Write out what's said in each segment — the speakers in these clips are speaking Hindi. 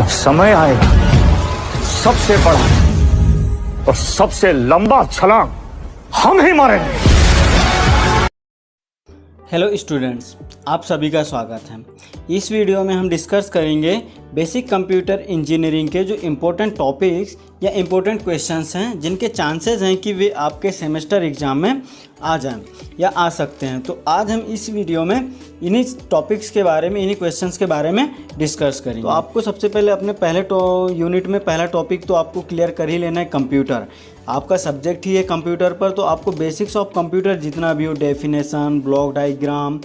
समय आएगा, सबसे बड़ा और सबसे लंबा छलांग हम ही मारेंगे। हेलो स्टूडेंट्स, आप सभी का स्वागत है। इस वीडियो में हम डिस्कस करेंगे बेसिक कंप्यूटर इंजीनियरिंग के जो इम्पोर्टेंट टॉपिक्स या इम्पोर्टेंट क्वेश्चंस हैं जिनके चांसेस हैं कि वे आपके सेमेस्टर एग्ज़ाम में आ जाएं या आ सकते हैं। तो आज हम इस वीडियो में इन्हीं टॉपिक्स के बारे में, इन्हीं क्वेश्चंस के बारे में डिस्कस करेंगे। तो आपको सबसे पहले अपने पहले यूनिट में पहला टॉपिक तो आपको क्लियर कर ही लेना है, कंप्यूटर। आपका सब्जेक्ट ही है कंप्यूटर पर, तो आपको बेसिक्स ऑफ कंप्यूटर जितना भी हो, डेफिनेशन, ब्लॉक डायग्राम,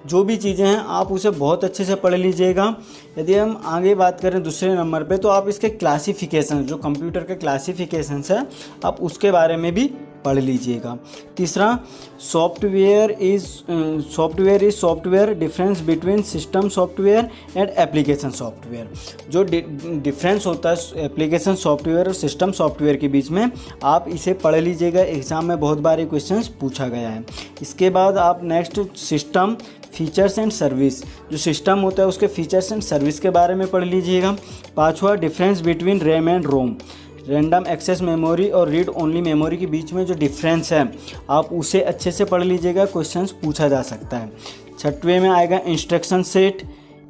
जो भी चीज़ें हैं आप उसे बहुत अच्छे से पढ़ लीजिएगा। यदि हम आगे बात करें दूसरे नंबर पे, तो आप इसके क्लासिफिकेशन, जो कंप्यूटर के क्लासिफिकेशंस है, आप उसके बारे में भी पढ़ लीजिएगा। तीसरा, software is software, difference between system software and application software. जो डिफरेंस होता है एप्लीकेशन सॉफ्टवेयर और सिस्टम सॉफ्टवेयर के बीच में, आप इसे पढ़ लीजिएगा। एग्ज़ाम में बहुत बार ये क्वेश्चंस पूछा गया है। इसके बाद आप next system features and service, जो सिस्टम होता है उसके फीचर्स एंड सर्विस के बारे में पढ़ लीजिएगा। पाँचवा, difference between RAM and ROM, random access memory और रीड ओनली मेमोरी के बीच में जो डिफरेंस है आप उसे अच्छे से पढ़ लीजिएगा, क्वेश्चंस पूछा जा सकता है। छठवें में आएगा instruction set,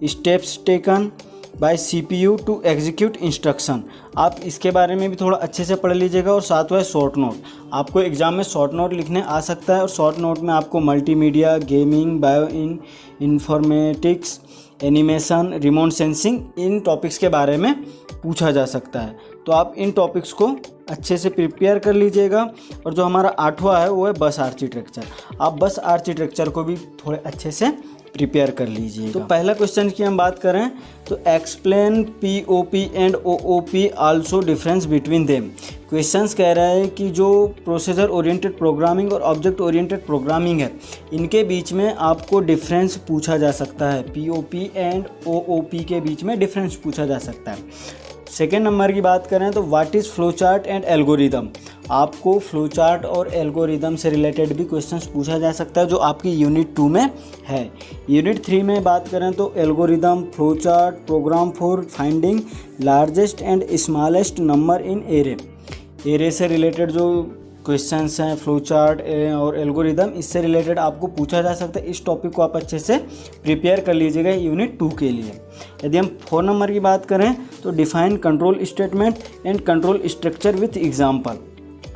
steps taken by CPU to execute instruction, आप इसके बारे में भी थोड़ा अच्छे से पढ़ लीजिएगा। और सातवां है शॉर्ट नोट, आपको एग्ज़ाम में शॉर्ट नोट लिखने आ सकता है और शॉर्ट नोट में आपको multimedia, gaming, bioinformatics, animation, remote sensing, इन टॉपिक्स के बारे में पूछा जा सकता है। तो आप इन टॉपिक्स को अच्छे से प्रिपेयर कर लीजिएगा। और जो हमारा आठवां है वो है बस आर्किटेक्चर, आप बस आर्किटेक्चर को भी थोड़े अच्छे से प्रिपेयर कर लीजिए। तो पहला क्वेश्चन की हम बात करें तो explain POP and OOP also difference between them. Questions कह रहा है कि जो प्रोसीजर ओरिएंटेड प्रोग्रामिंग और ऑब्जेक्ट ओरिएंटेड प्रोग्रामिंग है, इनके बीच में आपको डिफरेंस पूछा जा सकता है। पीओपी एंड ओओपी के बीच में डिफरेंस पूछा जा सकता है। सेकेंड नंबर की बात करें तो what is flow chart and algorithm, आपको फ्लो चार्ट और एल्गोरिदम से रिलेटेड भी क्वेश्चंस पूछा जा सकता है, जो आपकी यूनिट 2 में है। यूनिट 3 में बात करें तो algorithm, flow chart, program for finding largest and smallest number in array, array से रिलेटेड जो क्वेश्चंस हैं, फ्लो चार्ट और एल्गोरिदम, इससे रिलेटेड आपको पूछा जा सकता है। इस टॉपिक को आप अच्छे से प्रिपेयर कर लीजिएगा यूनिट 2 के लिए। यदि हम 4 नंबर की बात करें तो define control statement and control structure with example,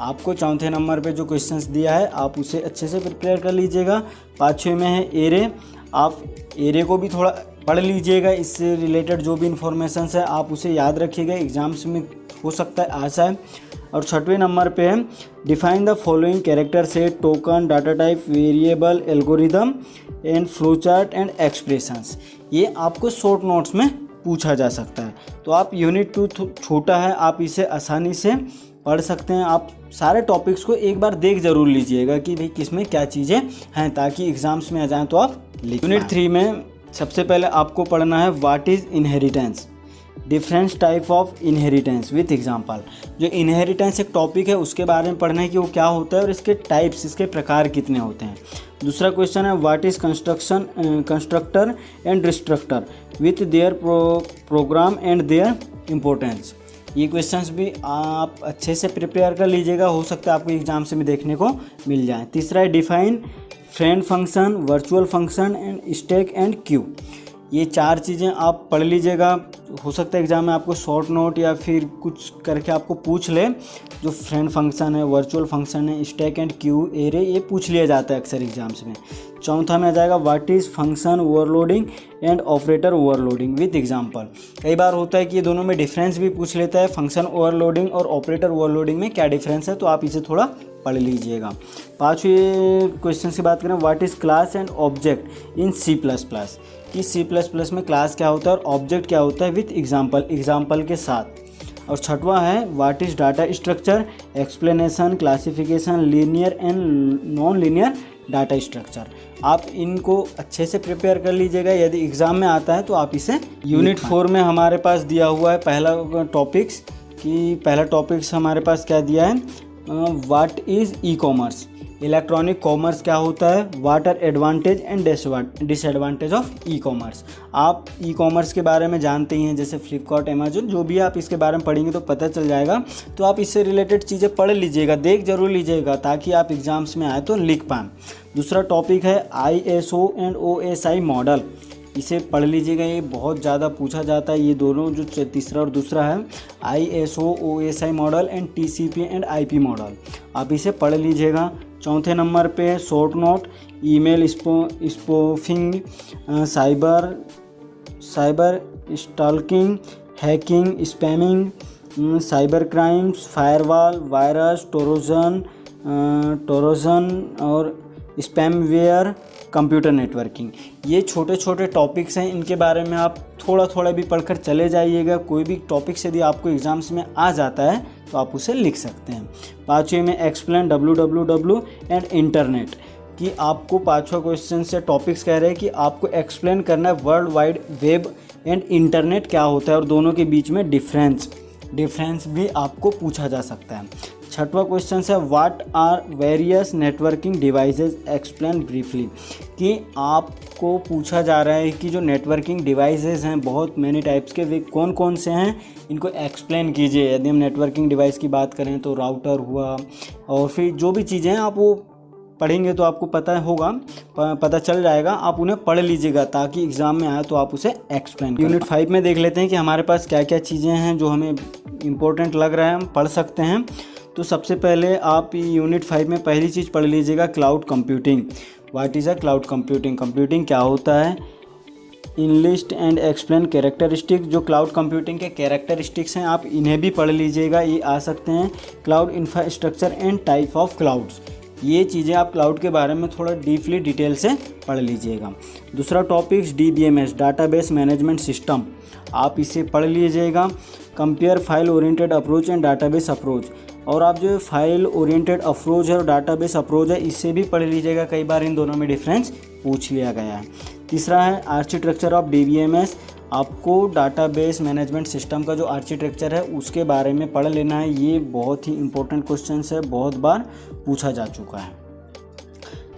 आपको चौथे नंबर पे जो क्वेश्चंस दिया है आप उसे अच्छे से प्रिपेयर कर लीजिएगा। पाँचवें में है एरे, आप एरे को भी थोड़ा पढ़ लीजिएगा, इससे रिलेटेड जो भी इंफॉर्मेशन है आप उसे याद रखिएगा, एग्जाम्स में हो सकता है आ जाए। और छठवें नंबर पे है define the following character set, token, data type, variable, algorithm and flow chart and expressions, ये आपको शॉर्ट नोट्स में पूछा जा सकता है। तो आप यूनिट 2 छोटा है, आप इसे आसानी से पढ़ सकते हैं। आप सारे टॉपिक्स को एक बार देख जरूर लीजिएगा कि भाई किसमें क्या चीज़ें हैं, ताकि एग्जाम्स में आ जाएँ तो आप लिख। यूनिट 3 में सबसे पहले आपको पढ़ना है what is inheritance, different type of inheritance with example. जो इनहेरिटेंस एक टॉपिक है उसके बारे में पढ़ना है कि वो क्या होता है और इसके टाइप्स, इसके प्रकार कितने होते हैं। दूसरा क्वेश्चन है what is constructor and destructor with their program and their importance, ये क्वेश्चंस भी आप अच्छे से प्रिपेयर कर लीजिएगा, हो सकता है आपको एग्जाम से भी देखने को मिल जाए। तीसरा है define friend function, virtual function and stack and Q, ये 4 चीज़ें आप पढ़ लीजिएगा। हो सकता है एग्जाम में आपको शॉर्ट नोट या फिर कुछ करके आपको पूछ ले, जो फ्रेंड फंक्शन है, वर्चुअल फंक्शन है, स्टैक एंड क्यू, एरे, ये पूछ लिया जाता है अक्सर एग्जाम्स में। चौथा में आ जाएगा what is function overloading and operator overloading with example. कई बार होता है कि ये दोनों में डिफरेंस भी पूछ लेता है, फंक्शन ओवरलोडिंग और ऑपरेटर ओवरलोडिंग में क्या डिफरेंस है, तो आप इसे थोड़ा पढ़ लीजिएगा। पाँचवें क्वेश्चन की बात करें what is class and object in C++, कि C++ में क्लास क्या होता है और ऑब्जेक्ट क्या होता है विथ एग्जाम्पल, एग्जाम्पल के साथ। और छठवां है what is data structure, explanation, classification, linear and non linear data structure, आप इनको अच्छे से प्रिपेयर कर लीजिएगा। यदि एग्ज़ाम में आता है तो आप इसे यूनिट 4 में हमारे पास दिया हुआ है पहला टॉपिक्स, कि पहला टॉपिक्स हमारे पास क्या दिया है, what is e commerce, electronic commerce क्या होता है, what are advantage and disadvantage of e commerce. आप ई कॉमर्स के बारे में जानते ही हैं, जैसे फ्लिपकार्ट, अमेजोन, जो भी आप इसके बारे में पढ़ेंगे तो पता चल जाएगा। तो आप इससे रिलेटेड चीज़ें पढ़ लीजिएगा, देख जरूर लीजिएगा, ताकि आप एग्जाम्स में आए तो लिख पाएँ। दूसरा टॉपिक है ISO एंड OSI मॉडल, इसे पढ़ लीजिएगा, ये बहुत ज़्यादा पूछा जाता है। ये दोनों जो तीसरा और दूसरा है, ISO OSI model and TCP and IP model, आप इसे पढ़ लीजिएगा। चौथे नंबर पे short note, email spoofing, cyber stalking, hacking, spamming, cyber crimes, firewall, virus, trojan और स्पैमवेयर, कंप्यूटर नेटवर्किंग। ये छोटे छोटे टॉपिक्स हैं, इनके बारे में आप थोड़ा थोड़ा भी पढ़कर चले जाइएगा। कोई भी टॉपिक्स यदि आपको एग्जाम्स में आ जाता है तो आप उसे लिख सकते हैं। पाँचवें में एक्सप्लेन www एंड इंटरनेट, कि आपको पाँचवा क्वेश्चन से टॉपिक्स कह रहे हैं कि आपको एक्सप्लेन करना है world wide web and internet क्या होता है और दोनों के बीच में डिफरेंस भी आपको पूछा जा सकता है। छठवां क्वेश्चन है what are various networking devices explain briefly, कि आपको पूछा जा रहा है कि जो नेटवर्किंग डिवाइसेस हैं बहुत मैनी टाइप्स के, वे कौन कौन से हैं, इनको एक्सप्लेन कीजिए। यदि हम नेटवर्किंग डिवाइस की बात करें तो राउटर हुआ, और फिर जो भी चीज़ें हैं आप वो पढ़ेंगे तो आपको पता चल जाएगा, आप उन्हें पढ़ लीजिएगा ताकि एग्ज़ाम में आए तो आप उसे एक्सप्लेन करें। यूनिट 5 में देख लेते हैं कि हमारे पास क्या क्या चीज़ें हैं जो हमें इम्पोर्टेंट लग रहा है, हम पढ़ सकते हैं। तो सबसे पहले आप यूनिट 5 में पहली चीज़ पढ़ लीजिएगा, cloud computing. What is a cloud computing, computing क्या होता है, इनलिस्ट एंड एक्सप्लेन कैरेक्टरिस्टिक, जो क्लाउड कंप्यूटिंग के कैरेक्टरिस्टिक्स हैं आप इन्हें भी पढ़ लीजिएगा, ये आ सकते हैं। Cloud infrastructure and type of clouds, ये चीज़ें आप क्लाउड के बारे में थोड़ा डीपली डिटेल से पढ़ लीजिएगा। दूसरा topics DBMS, database management system, आप इसे पढ़ लीजिएगा। Compare file oriented approach and database approach, और आप जो फाइल ओरिएंटेड अप्रोच है और डाटाबेस अप्रोच है इसे भी पढ़ लीजिएगा, कई बार इन दोनों में डिफरेंस पूछ लिया गया है। तीसरा है आर्किटेक्चर ऑफ DBMS, आपको डाटाबेस मैनेजमेंट सिस्टम का जो आर्किटेक्चर है उसके बारे में पढ़ लेना है, ये बहुत ही इंपॉर्टेंट क्वेश्चन है, बहुत बार पूछा जा चुका है।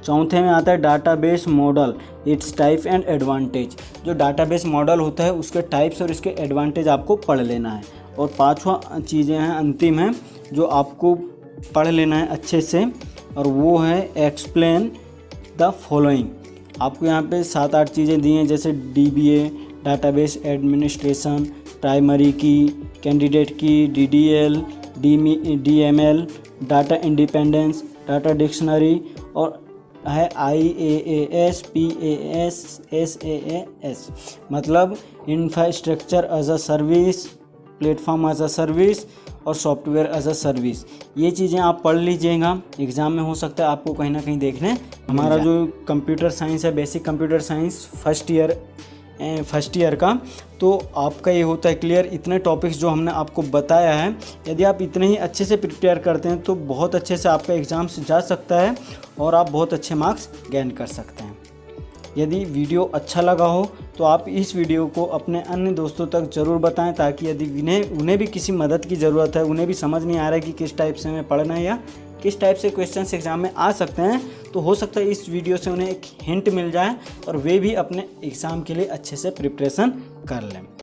चौथे में आता है database model, it's type and advantage, जो डाटाबेस मॉडल होता है उसके टाइप्स और इसके एडवांटेज आपको पढ़ लेना है। और पांचवा चीज़ें हैं, अंतिम है, जो आपको पढ़ लेना है अच्छे से, और वो है एक्सप्लेन द फॉलोइंग। आपको यहाँ पे 7-8 चीज़ें दी हैं, जैसे DBA, database administration, primary key, candidate key, DDL, DML, data independence, data dictionary, और है IaaS, PaaS, SaaS, मतलब infrastructure as a service, platform as a service और सॉफ्टवेयर एज अ सर्विस। ये चीज़ें आप पढ़ लीजिएगा, एग्ज़ाम में हो सकता है आपको कहीं ना कहीं देखने। हमारा जो कंप्यूटर साइंस है, basic computer science first year का, तो आपका ये होता है क्लियर। इतने टॉपिक्स जो हमने आपको बताया है, यदि आप इतने ही अच्छे से प्रिपेयर करते हैं तो बहुत अच्छे से आपका एग्ज़ाम से जा सकता है और आप बहुत अच्छे मार्क्स गेन कर सकते हैं। यदि वीडियो अच्छा लगा हो तो आप इस वीडियो को अपने अन्य दोस्तों तक ज़रूर बताएं, ताकि यदि उन्हें भी किसी मदद की ज़रूरत है, उन्हें भी समझ नहीं आ रहा है कि किस टाइप से हमें पढ़ना है या किस टाइप से क्वेश्चंस एग्जाम में आ सकते हैं, तो हो सकता है इस वीडियो से उन्हें एक हिंट मिल जाए और वे भी अपने एग्ज़ाम के लिए अच्छे से प्रिपरेशन कर लें।